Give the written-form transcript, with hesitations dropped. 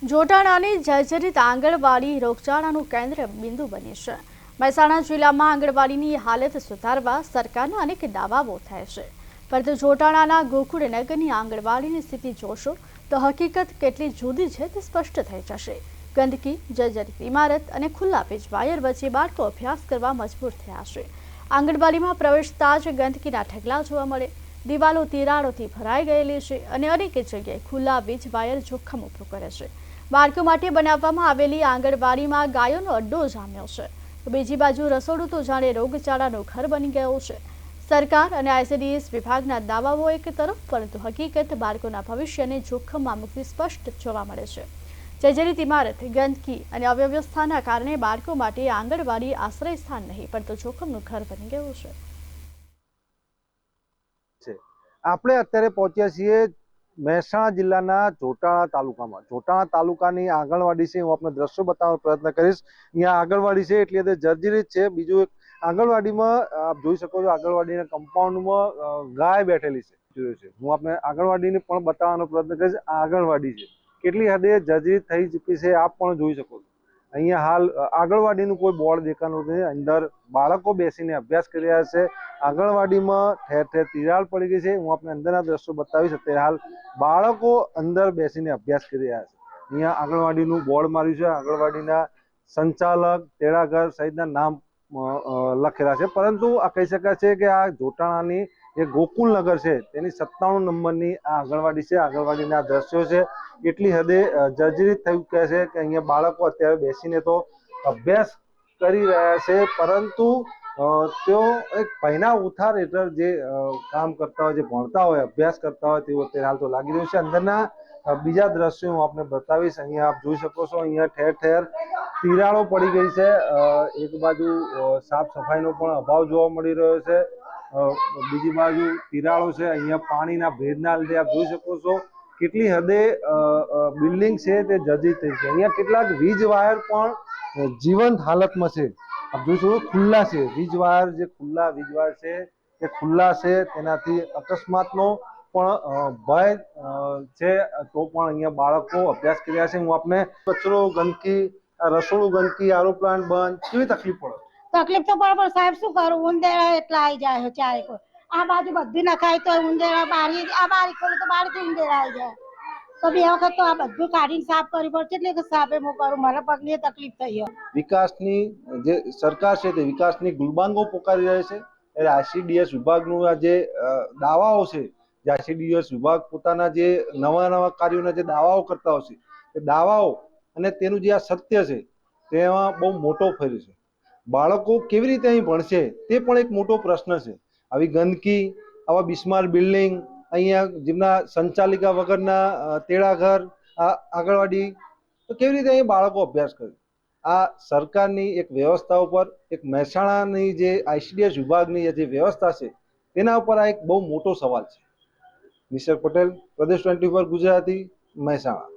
જોટાણાની જર્જરિત આંગણવાડી રોગચાળાનું કેન્દ્ર બિંદુ બની છે। મહેસાણા જિલ્લામાં આંગણવાડીની હાલત સુધારવા સરકારના અનેક દાવાઓ થાય છે, પરંતુ જોટાણાના ગોકુળનગરની આંગણવાડીની સ્થિતિ જોશો તો હકીકત કેટલી જુદી છે તે સ્પષ્ટ થઈ જશે। ગંદકી, જર્જરિત ઇમારત અને ખુલ્લા વીજવાયર વચ્ચે બાળકો અભ્યાસ કરવા મજબૂર થયા છે। આંગણવાડીમાં પ્રવેશતા જ ગંદકીના ઢગલા જોવા મળે, દિવાલો તિરાડોથી ભરાઈ ગયેલી છે અને અનેક જગ્યાએ ખુલ્લા વીજવાયર જોખમ ઊભું કરે છે। બાળકો માટે બનાવવામાં આવેલી આંગણવાડીમાં ગાયોનો અડ્ડો જામ્યો છે, તો બીજી બાજુ રસોડું તો જાણે રોગચાળાનું ઘર બની ગયું છે। સરકાર અને આઈસીડીએસ વિભાગના દાવાઓ એક તરફ, પરંતુ હકીકત બાળકોના ભવિષ્યને જોખમમાં મૂકતી સ્પષ્ટ જોવા મળે છે। જર્જરિત ઇમારત, ગંદકી અને અવ્યવસ્થાના કારણે બાળકો માટે આંગણવાડી આશ્રય સ્થાન નહીં, પરંતુ જોખમનું ઘર બની ગયું છે। આપણે અત્યારે પહોંચ્યા છીએ મહેસાણા જિલ્લાના જોટાણા તાલુકામાં। જોટાણા તાલુકાની આંગણવાડી છે, હું આપને દ્રશ્યો બતાવવાનો પ્રયત્ન કરીશ। અહીંયા આંગણવાડી છે એટલે તે જર્જરિત છે। બીજું એક આંગણવાડીમાં આપ જોઈ શકો છો, આંગણવાડીના કમ્પાઉન્ડમાં ગાય બેઠેલી છે। હું આપને આંગણવાડીને પણ બતાવવાનો પ્રયત્ન કરીશ। આ આંગણવાડી છે, કેટલી હદે જર્જરિત થઈ ચૂકી છે આપ પણ જોઈ શકો છો। અહીંયા હાલ આંગણવાડીનું કોઈ બોર્ડ દેખાતું નથી, અંદર બાળકો બેસીને અભ્યાસ કરી રહ્યા છે। આંગણવાડીમાં ઠેર ઠેર તિરાડ પડી ગઈ છે। હું આપને અંદરના દ્રશ્યો બતાવીશ। અત્યારે હાલ બાળકો અંદર બેસીને અભ્યાસ કરી રહ્યા છે। અહીંયા આંગણવાડીનું બોર્ડ માર્યું છે, આંગણવાડીના સંચાલક, તેડાગર સહિતના નામ લખેલા છે, પરંતુ આ કહી શકાય છે કે આ જોટાણાની જે ગોકુળનગર છે તેની 97 નંબરની આ આંગણવાડી છે। આંગણવાડીના દ્રશ્યો છે, એટલી હદે જર્જરિત થઈ ચૂક્યા છે કે અહીંયા બાળકો અત્યારે બેસીને તો અભ્યાસ કરી રહ્યા છે, પરંતુ તેઓ એક ભયના ઉથાર હેઠળ જે કામ કરતા હોય, જે ભણતા હોય, અભ્યાસ કરતા હોય તેવું અત્યારે હાલ તો લાગી રહ્યું છે। અંદરના બીજા દ્રશ્યો હું આપને બતાવીશ। અહીંયા આપ જોઈ શકો છો, અહીંયા ઠેર ઠેર તિરાડો પડી ગઈ છે। એક બાજુ સાફ સફાઈનો પણ અભાવ જોવા મળી રહ્યો છે, બીજી બાજુ તિરાડો છે। અહીંયા પાણીના ભેજના લીધે આપ જોઈ શકો છો કેટલી હદે બિલ્ડિંગ છે તે જર્જરિત થઈ છે। અહીંયા કેટલાક વીજ વાયર પણ જીવંત હાલતમાં છે, આપ જોઈ શકો ખુલ્લા છે વીજ વાયર, જે ખુલ્લા વીજ વાયર છે તે ખુલ્લા છે, તેનાથી અકસ્માતનો પણ ભય છે। તો પણ અહીંયા બાળકો અભ્યાસ કરી રહ્યા છે। હું આપને કચરો, ગંદકી, રસોડું ગંદકી, આરો પ્લાન્ટ બંધ, કેવી તકલીફ પડે? તકલીફ તો બરાબર સાહેબ, શું કરું, ઉંદેડા એટલા આવી જાય છે ચારે કોઈ। આ બાજુ બધી નખાય તો ઉંદેડા, બારી આ બારી ખોલે તો બારીથી ઉંદેડા આવી જાય। તો બે વખત તો આ બધું કાઢીને સાફ કરવી પડશે, એટલે કે સાફે હું કરું, મારા પગની તકલીફ થઈ। વિકાસની જે સરકાર છે તે વિકાસની ગુલબાંગો પોકારી રહી છે। એટલે આઈસીડીએસ વિભાગનું આ જે દાવાઓ છે, જે આઈસીડીએસ વિભાગ પોતાના જે નવા કાર્યોના જે દાવાઓ કરતા હોય છે, તે દાવાઓ અને તેનું જે આ સત્ય છે તેમાં બહુ મોટો ફેર છે। બાળકો કેવી રીતે અહીં ભણશે તે પણ એક મોટો પ્રશ્ન છે। આવી ગંદકી, આવા બિસ્માર બિલ્ડિંગ, અહીંયા જેમના સંચાલિકા વગરના તેડાઘર, આંગણવાડી, તો કેવી રીતે અહીં બાળકો અભ્યાસ કરે? આ સરકારની એક વ્યવસ્થા ઉપર, એક મહેસાણાની જે આઈસીડીએસ વિભાગની જે વ્યવસ્થા છે તેના ઉપર આ એક બહુ મોટો સવાલ છે। નિસર્ગ પટેલ, પ્રદેશ 24 ગુજરાતી, મહેસાણા।